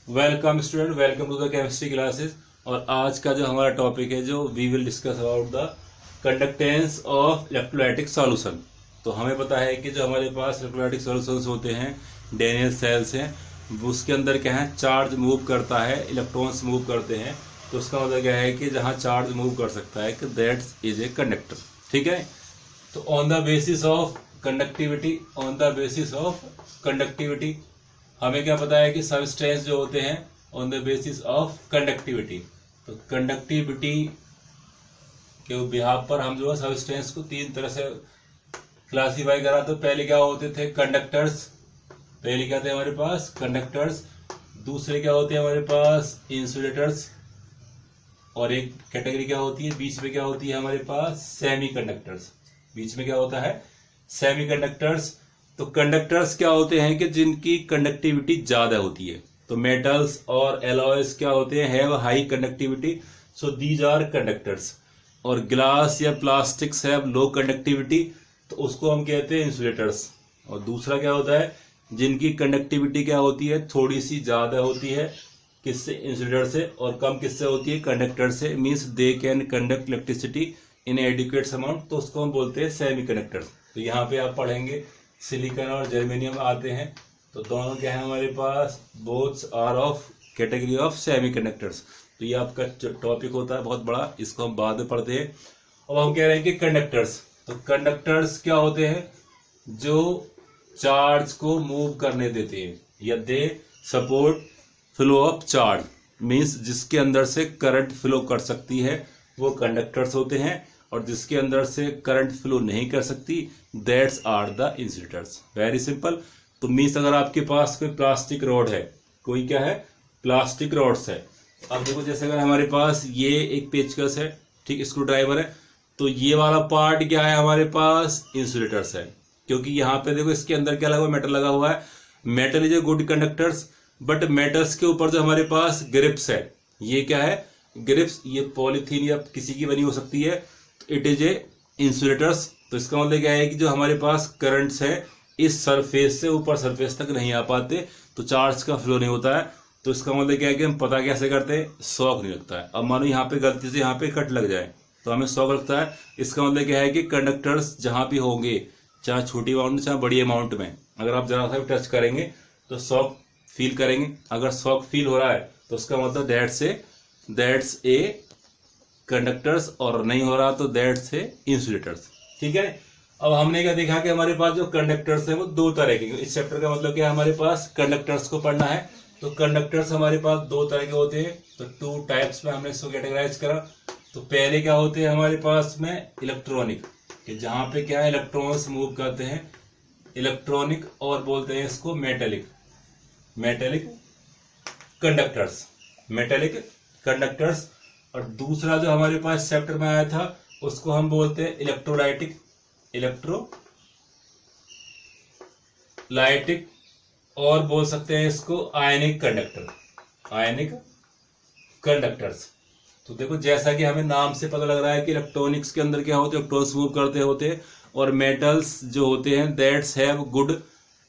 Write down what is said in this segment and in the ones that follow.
Welcome student, welcome to the chemistry classes. और आज का जो हमारा टॉपिक है, जो we will discuss about the conductance of electrolytic solution. तो हमें पता है कि जो हमारे पास इलेक्ट्रोलाइटिक सॉल्यूशंस होते हैं, डैनियल सेल्स हैं, उसके अंदर क्या है, चार्ज मूव करता है, इलेक्ट्रॉन्स मूव करते हैं। तो उसका मतलब क्या है कि जहाँ चार्ज मूव कर सकता है कि दैट्स इज ए कंडक्टर। ठीक है। तो on the basis of conductivity हमें क्या पता है कि सबस्टेंस जो होते हैं on the basis of conductivity. तो कंडक्टिविटी के बिहाफ पर हम जो है सबस्टेंस को तीन तरह से क्लासीफाई करा। तो पहले क्या होते थे, कंडक्टर्स। पहले क्या थे हमारे पास, कंडक्टर्स। दूसरे क्या होते हैं हमारे पास, इंसुलेटर्स। और एक कैटेगरी क्या होती है, बीच में क्या होती है हमारे पास, सेमी कंडक्टर्स। बीच में क्या होता है, सेमी कंडक्टर्स। तो कंडक्टर्स क्या होते हैं कि जिनकी कंडक्टिविटी ज्यादा होती है। तो मेटल्स और एलॉयज क्या होते हैं, have high conductivity, so these are conductors. और ग्लास या प्लास्टिक्स हैव लो कंडक्टिविटी, तो उसको हम कहते हैं इंसुलेटर्स। और दूसरा क्या होता है, जिनकी कंडक्टिविटी क्या होती है, थोड़ी सी ज्यादा होती है, किससे, इंसुलेटर से, और कम किससे होती है, कंडक्टर से। Means they can conduct electricity in adequate amount, तो उसको हम बोलते हैं सेमी कंडक्टर्स। तो यहाँ पे आप पढ़ेंगे सिलिकॉन और जर्मेनियम आते हैं। तो दोनों क्या है हमारे पास, both are of category of semiconductors. तो ये आपका टॉपिक होता है बहुत बड़ा, इसको हम बाद में पढ़ते हैं। अब हम कह रहे हैं कि कंडक्टर्स। तो कंडक्टर्स क्या होते हैं, जो चार्ज को मूव करने देते हैं, या they support flow of charge. Means जिसके अंदर से करंट फ्लो कर सकती है वो कंडक्टर्स होते हैं, और जिसके अंदर से करंट फ्लो नहीं कर सकती, that's are the insulators. Very simple. तो मीन्स अगर आपके पास कोई प्लास्टिक रॉड है, कोई क्या है, प्लास्टिक रॉड्स है। अब देखो, जैसे अगर हमारे पास ये एक पेचकस है, ठीक, स्क्रू ड्राइवर है, तो ये वाला पार्ट क्या है हमारे पास, इंसुलेटर्स है। क्योंकि यहाँ पे देखो इसके अंदर क्या लगा हुआ है, मेटल लगा हुआ है। Metal is a good conductors, but metals के ऊपर जो हमारे पास ग्रिप्स है, ये क्या है, ग्रिप्स, ये पॉलीथीन या किसी की बनी हो सकती है, इट इज ए इंसुलेटर्स। तो इसका मतलब क्या है कि जो हमारे पास करंट्स है इस सरफेस से ऊपर सरफेस तक नहीं आ पाते, तो चार्ज का फ्लो नहीं होता है। तो इसका मतलब क्या है कि हम पता कैसे करते हैं, शॉक नहीं लगता है। अब मानो यहाँ पे गलती से यहाँ पे कट लग जाए तो हमें शॉक लगता है। इसका मतलब क्या है कि कंडक्टर्स जहाँ भी होंगे, चाहे छोटी अमाउंट में चाहे बड़ी अमाउंट में, अगर आप जरा सा भी टच करेंगे तो शॉक फील करेंगे। अगर शॉक फील हो रहा है तो उसका मतलब दैट्स ए कंडक्टर्स, और नहीं हो रहा तो दैट्स ए इंसुलेटर्स। ठीक है। अब हमने क्या देखा कि हमारे पास जो कंडक्टर्स है वो दो तरह के। इस चैप्टर का मतलब क्या है, हमारे पास कंडक्टर्स को पढ़ना है। तो कंडक्टर्स हमारे पास दो तरह के होते हैं। तो टू टाइप्स में हमने इसको कैटेगराइज करा। तो पहले क्या होते हैं हमारे पास में, इलेक्ट्रॉनिक, कि जहां पे क्या है, इलेक्ट्रॉन्स मूव करते हैं, इलेक्ट्रॉनिक। और बोलते हैं इसको मेटेलिक कंडक्टर्स। और दूसरा जो हमारे पास चैप्टर में आया था उसको हम बोलते हैं इलेक्ट्रोलाइटिक, और बोल सकते हैं इसको आयनिक कंडक्टर्स। तो देखो, जैसा कि हमें नाम से पता लग रहा है कि इलेक्ट्रॉनिक्स के अंदर क्या होते हैं, इलेक्ट्रॉन्स मूव करते होते हैं, और मेटल्स जो होते हैं that's have good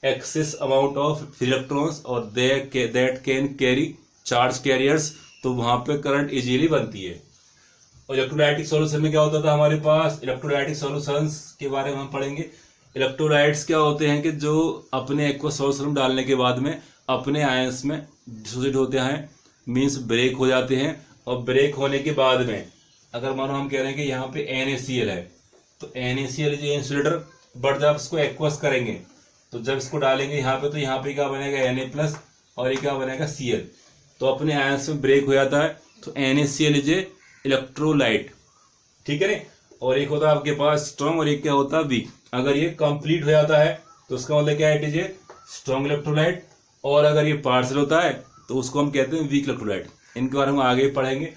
excess amount of electrons, और that can carry charge carriers. तो वहां पे करंट इजीली बनती है। और इलेक्ट्रोलाइटिक सॉल्यूशन में क्या होता था हमारे पास, इलेक्ट्रोलाइटिक सॉल्यूशंस के बारे में हम पढ़ेंगे। इलेक्ट्रोलाइट्स क्या होते हैं कि जो अपने एक्वस सॉल्यूशन में डालने के बाद में अपने आयंस में डिसोसिएट होते हैं, मींस ब्रेक हो जाते हैं। और ब्रेक होने के बाद में अगर मानो हम कह रहे हैं कि यहाँ पे NaCl है, तो NaCl इज इंसुलेटर। बट जब इसको एक्वस करेंगे, तो जब इसको डालेंगे यहाँ पे, तो यहाँ पे क्या बनेगा, Na+, और ये क्या बनेगा, Cl। तो अपने आयंस में ब्रेक हो जाता है। तो NaCl इज ए इलेक्ट्रोलाइट। ठीक है ना। और एक होता है आपके पास स्ट्रॉन्ग, और एक क्या होता है, वीक। अगर ये कंप्लीट हो जाता है तो उसका मतलब क्या है, it is a strong electrolyte. और अगर ये पार्शियल होता है तो उसको हम कहते हैं वीक इलेक्ट्रोलाइट। इनके बारे में आगे पढ़ेंगे।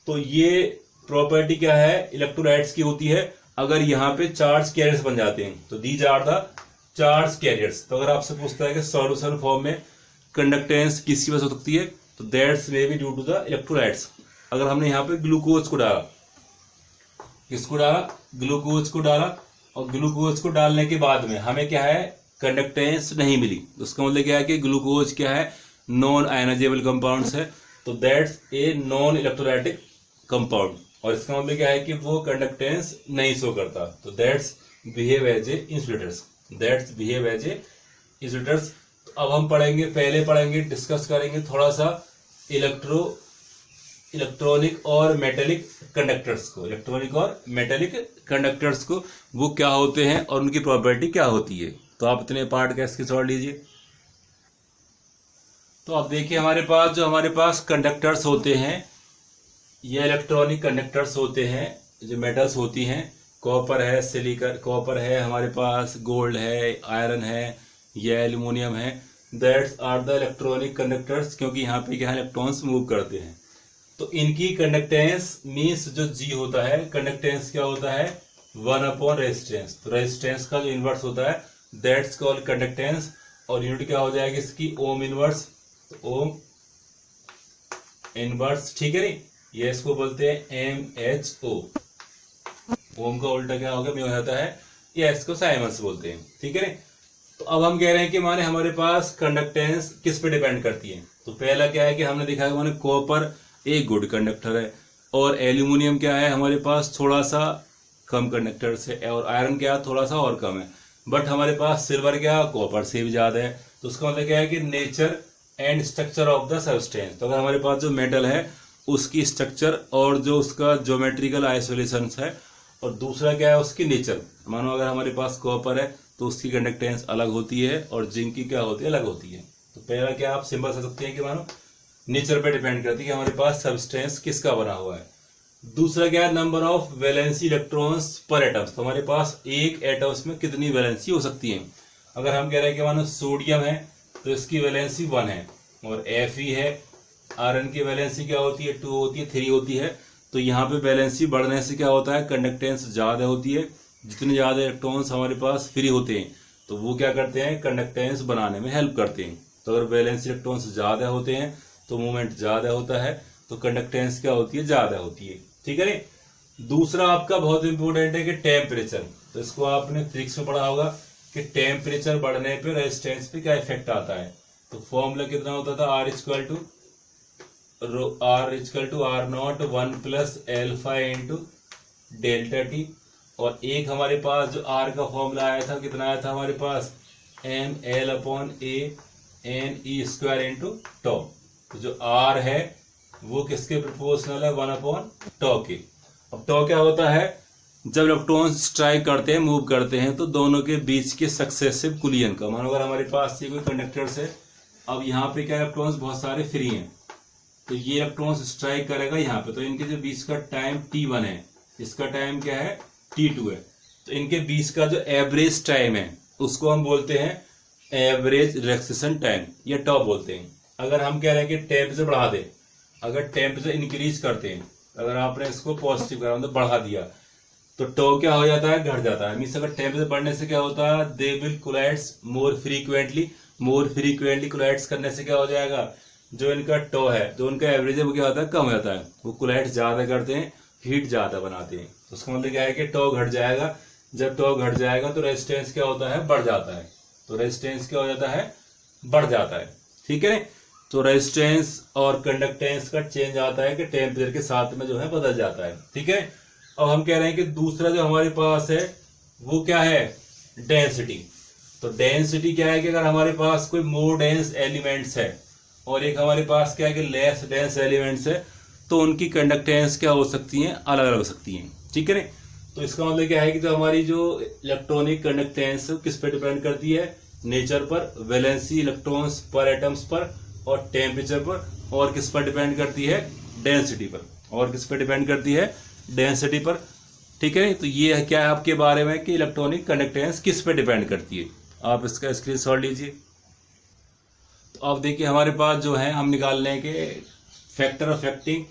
तो ये प्रॉपर्टी क्या है, इलेक्ट्रोलाइट्स की होती है, अगर यहाँ पे चार्ज कैरियर्स बन जाते हैं, तो these are the charge carriers. तो अगर आपसे पूछता है कि सॉल्यूशन फॉर्म में कंडक्टेंस किसकी वजह से हो सकती है, तो that's may be due to the electrolytes. अगर हमने यहाँ पे ग्लूकोज को डाला, किसको डाला, ग्लूकोज को डाला, और ग्लूकोज को डालने के बाद में हमें क्या है, कंडक्टेंस नहीं मिली। उसका मतलब क्या है कि ग्लूकोज क्या है, नॉन आयनाइजेबल कंपाउंड्स है, तो that's a non electrolytic compound. और इसका मतलब क्या है कि वो कंडक्टेंस नहीं शो करता, तो that's behave as a insulators, that's behave as a insulators. अब हम पढ़ेंगे, पहले पढ़ेंगे, डिस्कस करेंगे थोड़ा सा इलेक्ट्रॉनिक और मेटेलिक कंडक्टर्स को, इलेक्ट्रॉनिक और मेटेलिक कंडक्टर्स को, वो क्या होते हैं और उनकी प्रॉपर्टी क्या होती है। तो आप इतने पार्ट का स्क्रीनशॉट लीजिए। तो अब देखिए हमारे पास कंडक्टर्स होते हैं, ये इलेक्ट्रॉनिक कंडक्टर्स होते हैं, जो मेटल्स होती हैं, कॉपर है, सिलिकॉन, कॉपर है, हमारे पास गोल्ड है, आयरन है, ये एल्यूमिनियम है, that's are the electronic conductors, क्योंकि यहाँ पे क्या इलेक्ट्रॉन्स मूव करते हैं। तो इनकी कंडक्टेंस मीन्स जो जी होता है, कंडक्टेंस क्या होता है 1 रेजिस्टेंस, तो रेजिस्टेंस का जो इनवर्स होता है दैट्स कॉल्ड कंडक्टेंस, और यूनिट क्या हो जाएगी इसकी ओम इनवर्स, ओम इनवर्स, ठीक है नहीं, ये इसको बोलते हैं MHO। ओम का उल्टा क्या होगा, हो जाता है, या इसको साइमंस बोलते हैं, ठीक है। तो अब हम कह रहे हैं कि माने हमारे पास कंडक्टेंस किस पे डिपेंड करती है। तो पहला क्या है कि हमने देखा है माने कॉपर एक गुड कंडक्टर है, और एल्यूमिनियम क्या है हमारे पास थोड़ा सा कम कंडक्टर से, और आयरन क्या थोड़ा सा और कम है, बट हमारे पास सिल्वर क्या कॉपर से भी ज्यादा है। तो उसका मतलब क्या है कि nature and structure of the substance, तो अगर हमारे पास जो मेटल है उसकी स्ट्रक्चर और जो उसका ज्योमेट्रिकल आइसोलेशन है, और दूसरा क्या है उसकी नेचर। मानो अगर हमारे पास कॉपर है तो उसकी कंडक्टेंस अलग होती है, और जिंक की क्या होती है अलग होती है। तो पहला क्या आप सिंबल समझ सकते हैं कि मानो नेचर पे डिपेंड करती है कि हमारे पास सब्सटेंस किसका बना हुआ है। दूसरा क्या है नंबर ऑफ वैलेंसी इलेक्ट्रॉन्स पर एटम्स, तो हमारे पास एक एटम्स में कितनी वैलेंसी हो सकती है। अगर हम कह रहे हैं कि मानो सोडियम है तो इसकी वैलेंसी 1 है, और Fe है, आयरन की वैलेंसी क्या होती है 2 होती है, 3 होती है। तो यहाँ पे वैलेंसी बढ़ने से क्या होता है कंडक्टेंस ज्यादा होती है, जितने ज्यादा इलेक्ट्रॉन्स हमारे पास फ्री होते हैं तो वो क्या करते हैं कंडक्टेंस बनाने में हेल्प करते हैं। तो अगर वैलेंसी इलेक्ट्रॉन्स ज्यादा होते हैं तो मूवमेंट ज्यादा होता है, तो कंडक्टेंस क्या होती है ज्यादा होती है, ठीक है। दूसरा आपका बहुत इंपॉर्टेंट है कि टेम्परेचर, तो इसको आपने फिजिक्स में पढ़ा होगा कि टेम्परेचर बढ़ने पे रेजिस्टेंस पे क्या इफेक्ट आता है। तो फॉर्मूला कितना होता था R equal to R0 1 plus alpha into delta T, और एक हमारे पास जो R का फॉर्मूला आया था कितना आया था हमारे पास mL/a n e² इंटू τ। तो जो R है वो किसके प्रोपोर्शनल है 1/τ के। अब τ क्या होता है जब इलेक्ट्रॉन्स स्ट्राइक करते हैं मूव करते हैं तो दोनों के बीच के सक्सेसिव कुलियन का, मानो अगर हमारे पास ये कोई कंडक्टर्स है, अब यहाँ पे क्या इलेक्ट्रॉन्स बहुत सारे फ्री हैं, तो ये इलेक्ट्रॉन्स स्ट्राइक करेगा यहाँ पे, तो इनके जो बीच का टाइम t1 है, इसका टाइम क्या है t2 है, तो इनके बीच का जो एवरेज टाइम है उसको हम बोलते हैं एवरेज रिलैक्सेशन टाइम या τ बोलते हैं। अगर हम कह रहे हैं कि टेम्परेचर बढ़ा दे, अगर टेम्परेचर इंक्रीज करते हैं, अगर आपने इसको पॉजिटिव करा मतलब बढ़ा दिया तो τ क्या हो जाता है घट जाता है। मीन्स अगर टेम्परेचर बढ़ने से क्या होता है they will collides more frequently collides करने से क्या हो जाएगा जो इनका τ है, जो उनका एवरेज है वो क्या होता है कम हो जाता है, वो कोलाइड्स ज्यादा करते हैं, हीट ज्यादा बनाते हैं। तो उसका मतलब क्या है कि τ घट जाएगा, जब τ घट जाएगा तो रेजिस्टेंस क्या होता है बढ़ जाता है, तो रेजिस्टेंस क्या हो जाता है बढ़ जाता है, ठीक है। तो रेजिस्टेंस और कंडक्टेंस का चेंज आता है कि टेम्परेचर के साथ में जो है बदल जाता है, ठीक है। अब हम कह रहे हैं कि दूसरा जो हमारे पास है वो क्या है डेंसिटी। तो डेंसिटी क्या है कि अगर हमारे पास कोई मोर डेंस एलिमेंट्स है और एक हमारे पास क्या है कि लेस डेंस एलिमेंट्स है, तो उनकी कंडक्टेंस क्या हो सकती है अलग अलग हो सकती है, ठीक है। तो इसका मतलब क्या है कि जो हमारी जो इलेक्ट्रॉनिक कंडक्टेंस किस पे डिपेंड करती है नेचर पर, वैलेंसी इलेक्ट्रॉन्स पर एटम्स पर, और टेम्परेचर पर, और किस पर डिपेंड करती है डेंसिटी पर, और किस पर डिपेंड करती है डेंसिटी पर, ठीक है। तो ये क्या है आपके बारे में कि इलेक्ट्रॉनिक कंडक्टेंस किस पे डिपेंड करती है, आप इसका स्क्रीनशॉट लीजिए। तो अब देखिए हमारे पास जो है हम निकाल लें कि factor affecting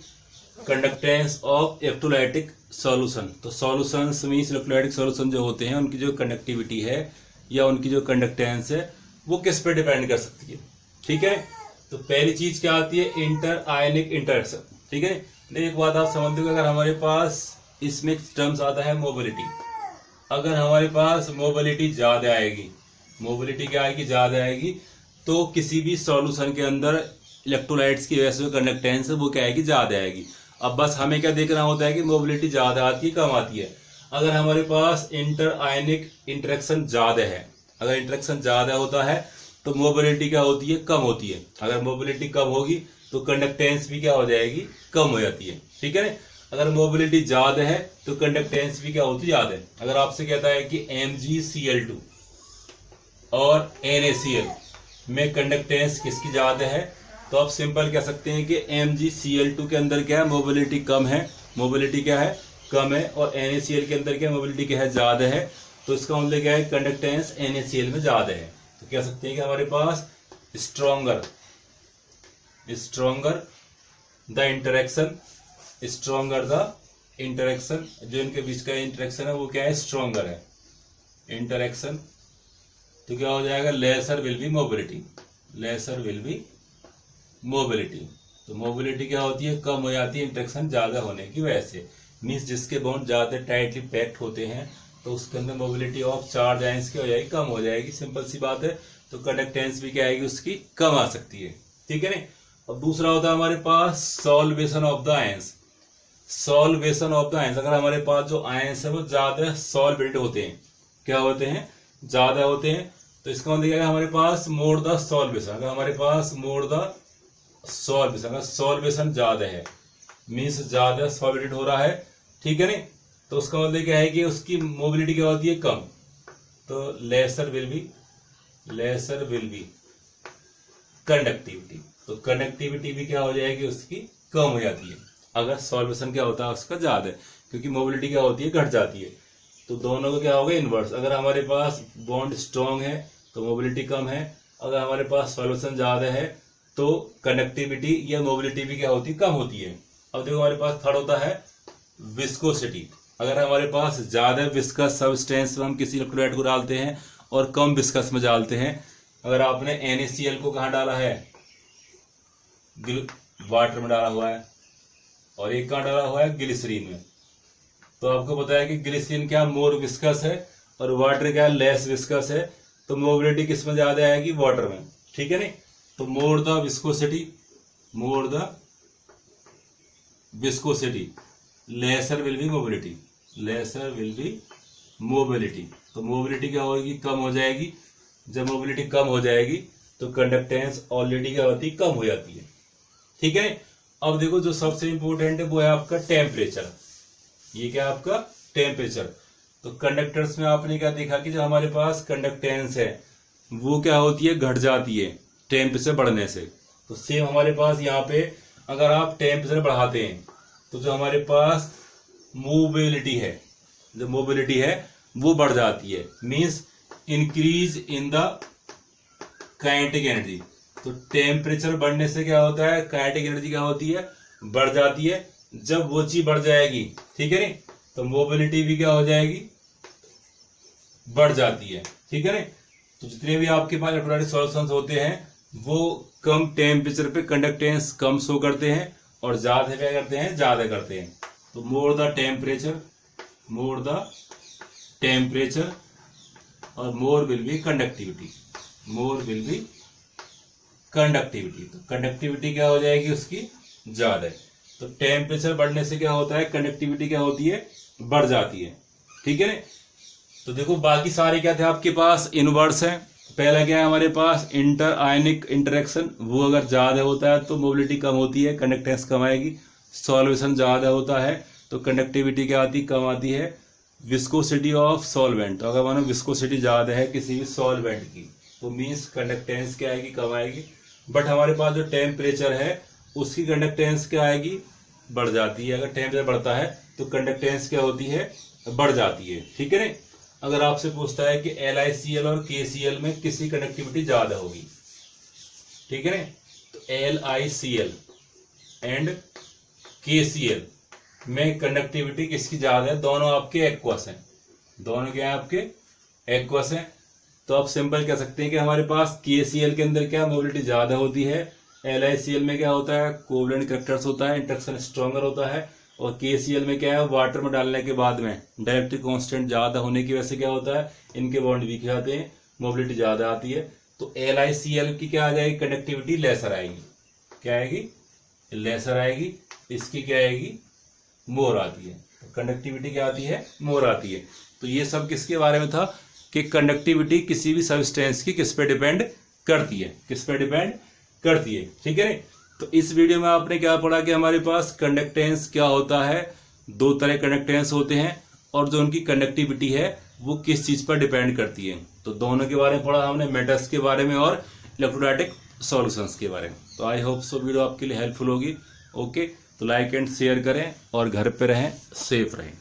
conductance of electrolytic solution. तो सॉल्यूशंस मींस इलेक्ट्रोलाइटिक सॉल्यूशन जो होते हैं उनकी जो कंडक्टिविटी है या उनकी जो कंडक्टेंस है वो किस पे डिपेंड कर सकती है, ठीक है। तो पहली चीज क्या आती है इंटर आयनिक इंटरेक्शन, ठीक है। एक बात आप समझते हो अगर हमारे पास इसमें टर्म्स आता है मोबिलिटी, अगर हमारे पास मोबिलिटी ज्यादा आएगी, मोबिलिटी क्या आएगी ज्यादा आएगी, तो किसी भी सॉल्यूशन के अंदर इलेक्ट्रोलाइट्स की वजह से जो कंडक्टेंस है वो क्या आएगी, ज्यादा आएगी। अब बस हमें क्या देखना होता है कि मोबिलिटी ज्यादा आती है कम आती है। अगर हमारे पास इंटर आयनिक इंटरेक्शन ज्यादा है, अगर इंटरेक्शन ज्यादा होता है तो मोबिलिटी क्या होती है, कम होती है। अगर मोबिलिटी कम होगी तो कंडक्टेंस भी क्या हो जाएगी, कम हो जाती है। ठीक है ना। अगर मोबिलिटी ज्यादा है तो कंडक्टेंस भी क्या होती है, ज्यादा है। अगर आपसे कहता है कि MgCl2 और NaCl में कंडक्टेंस किसकी ज्यादा है, तो आप सिंपल कह सकते हैं कि MgCl2 के अंदर क्या है, मोबिलिटी कम है, मोबिलिटी क्या है, कम है, और NaCl के अंदर क्या मोबिलिटी क्या है, ज्यादा है। तो इसका मतलब क्या है, कंडक्टेंस NaCl में ज्यादा है। तो कह सकते हैं कि हमारे पास स्ट्रॉन्गर द इंटरेक्शन, जो इनके बीच का इंटरेक्शन है वो क्या है, स्ट्रॉन्गर है इंटरेक्शन। तो क्या हो जाएगा, लेसर विल बी मोबिलिटी। तो मोबिलिटी क्या होती है, कम हो जाती है इंटरेक्शन ज्यादा होने की वजह से। मीन्स जिसके बॉन्ड ज्यादा टाइटली पैक्ड होते हैं तो उसके अंदर मोबिलिटी ऑफ चार्ज आयंस की हो जाएगी, कम हो जाएगी, सिंपल सी बात है। तो कंडक्टेंस भी क्या आएगी उसकी, कम आ सकती है। ठीक है ना। और दूसरा होता है हमारे पास सॉल्वेशन ऑफ द आयंस। अगर हमारे पास जो आयंस है वो ज्यादा सॉल्वेटेड होते हैं, क्या होते हैं, ज्यादा होते हैं, तो इसका मतलब क्या है, हमारे पास मोर द सॉल्वेशन। अगर हमारे पास मोर द सॉल्वेशन, अगर सॉल्वेशन ज्यादा है मीन्स ज्यादा सॉल्वेटेड हो रहा है, ठीक है ना, तो उसका मतलब क्या है कि उसकी मोबिलिटी क्या होती है, कम। तो लेसर विल बी कंडक्टिविटी। तो कंडक्टिविटी भी क्या हो जाएगी उसकी, कम हो जाती है अगर सॉल्वेशन क्या होता है उसका ज्यादा है, क्योंकि मोबिलिटी क्या होती है, घट जाती है। तो दोनों को क्या होगा, इनवर्स। अगर हमारे पास बॉन्ड स्ट्रॉन्ग है तो मोबिलिटी कम है, अगर हमारे पास सॉल्यूशन ज्यादा है तो कंडक्टिविटी या मोबिलिटी भी क्या होती है, कम होती है। अब देखो हमारे पास थर्ड होता है विस्कोसिटी। अगर हमारे पास ज्यादा विस्कस सब्सटेंस में हम किसी इलेक्ट्रोलाइट को डालते हैं और कम विस्कस में डालते हैं, अगर आपने NaCl को कहाँ डाला है, वाटर में डाला हुआ है, और एक कहाँ डाला हुआ है, ग्लिसरीन में, तो आपको पता है कि ग्लिसरीन क्या मोर विस्कस है और वाटर क्या लेस विस्कस है, तो मोबिलिटी किस में ज्यादा आएगी, वाटर में। ठीक है नहीं। तो more the viscosity laser will be mobility. तो मोबिलिटी क्या होगी, कम हो जाएगी। जब मोबिलिटी कम हो जाएगी तो कंडक्टेंस ऑलरेडी क्या होती है, कम हो जाती है। ठीक है। अब देखो जो सबसे इंपॉर्टेंट है वो है आपका टेम्परेचर। ये क्या आपका टेम्परेचर। तो कंडक्टर्स में आपने क्या देखा कि जो हमारे पास कंडक्टेंस है वो क्या होती है, घट जाती है टेम्परेचर बढ़ने से। तो सेम हमारे पास यहाँ पे अगर आप टेम्परेचर बढ़ाते हैं तो जो हमारे पास मोबिलिटी है वो बढ़ जाती है, means increase in the kinetic energy. तो टेम्परेचर बढ़ने से क्या होता है, काइनेटिक एनर्जी क्या होती है, बढ़ जाती है। जब वो चीज बढ़ जाएगी, ठीक है नहीं, तो मोबिलिटी भी क्या हो जाएगी, बढ़ जाती है। ठीक है नहीं। तो जितने भी आपके पास इलेक्ट्रोलाइटिक सॉल्यूशंस होते हैं वो कम टेम्परेचर पे कंडक्टेंस कम शो करते हैं और ज्यादा क्या करते हैं, ज्यादा करते हैं। तो मोर द टेम्परेचर और मोर विल बी कंडक्टिविटी। तो कंडक्टिविटी क्या हो जाएगी उसकी, ज्यादा है। तो टेम्परेचर बढ़ने से क्या होता है, कंडक्टिविटी क्या होती है, बढ़ जाती है। ठीक है ना। तो देखो बाकी सारे क्या थे आपके पास, इनवर्स है। पहला क्या है हमारे पास, इंटर आयनिक इंटरेक्शन, वो अगर ज्यादा होता है तो मोबिलिटी कम होती है, कंडक्टेंस कम आएगी। सॉल्वेशन ज्यादा होता है तो कंडक्टिविटी क्या आती, कम आती है। विस्कोसिटी ऑफ सॉल्वेंट, तो अगर मानो विस्कोसिटी ज्यादा है किसी भी सॉल्वेंट की तो मीन्स कंडक्टेंस क्या आएगी, कम आएगी। बट हमारे पास जो टेम्परेचर है उसकी कंडक्टेंस क्या आएगी, बढ़ जाती है। अगर टेम्परेचर बढ़ता है तो कंडक्टेंस क्या होती है, बढ़ जाती है। ठीक है ना। अगर आपसे पूछता है कि LiCl और KCl में किसकी कंडक्टिविटी ज्यादा होगी, ठीक है ना, तो LiCl एंड KCl में कंडक्टिविटी किसकी ज्यादा है, दोनों आपके एक्वस हैं, दोनों क्या है आपके एक्वस हैं। तो आप सिंपल कह सकते हैं कि हमारे पास KCl के अंदर क्या मोबिलिटी ज्यादा होती है, LiCl में क्या होता है, कोवलेंट कैरेक्टर्स होता है, इंटरेक्शन स्ट्रॉन्गर होता है, और KCl में क्या है, वाटर में डालने के बाद में डायरेक्टिव कांस्टेंट ज्यादा होने की वजह से क्या होता है, इनके बॉन्ड वीक हो जाते हैं, मोबिलिटी ज्यादा आती है। तो LiCl की क्या आ जाएगी, कंडक्टिविटी लेसर आएगी। क्या आएगी, लेसर आएगी। इसकी क्या आएगी, मोर आती है। कंडक्टिविटी क्या आती है, मोर आती है। तो ये सब किसके बारे में था कि कंडक्टिविटी किसी भी सब्सटेंस की किस पे डिपेंड करती है, किस पे डिपेंड करती है। ठीक है। तो इस वीडियो में आपने क्या पढ़ा कि हमारे पास कंडक्टेंस क्या होता है, दो तरह कंडक्टेंस होते हैं और जो उनकी कंडक्टिविटी है वो किस चीज पर डिपेंड करती है। तो दोनों के बारे में पढ़ा हमने, मेटल्स के बारे में और इलेक्ट्रोस्टैटिक सॉल्यूशंस के बारे में। तो आई होप सो वीडियो आपके लिए हेल्पफुल होगी। ओके, तो लाइक एंड शेयर करें और घर पे रहें, सेफ रहें।